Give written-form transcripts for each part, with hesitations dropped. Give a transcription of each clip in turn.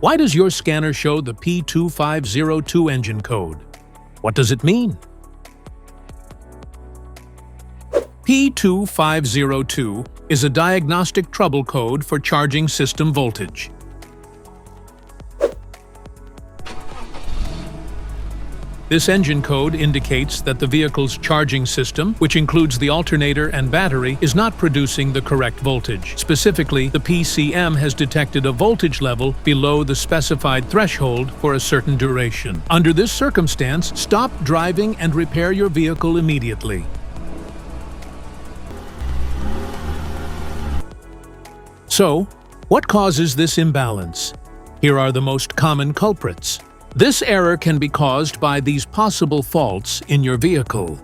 Why does your scanner show the P2502 engine code? What does it mean? P2502 is a diagnostic trouble code for charging system voltage. This engine code indicates that the vehicle's charging system, which includes the alternator and battery, is not producing the correct voltage. Specifically, the PCM has detected a voltage level below the specified threshold for a certain duration. Under this circumstance, stop driving and repair your vehicle immediately. So, what causes this imbalance? Here are the most common culprits. This error can be caused by these possible faults in your vehicle: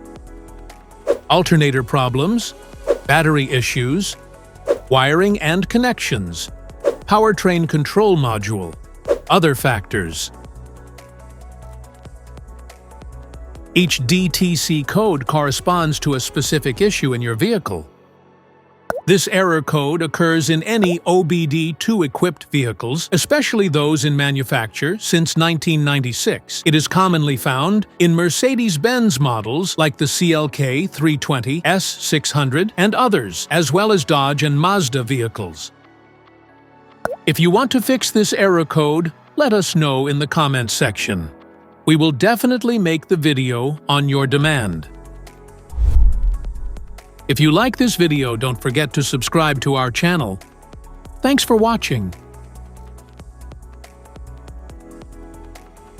alternator problems, battery issues, wiring and connections, Powertrain Control Module, other factors. Each DTC code corresponds to a specific issue in your vehicle. This error code occurs in any OBD-II equipped vehicles, especially those in manufacture since 1996. It is commonly found in Mercedes-Benz models like the CLK 320, S600, and others, as well as Dodge and Mazda vehicles. If you want to fix this error code, let us know in the comments section. We will definitely make the video on your demand. If you like this video, don't forget to subscribe to our channel. Thanks for watching.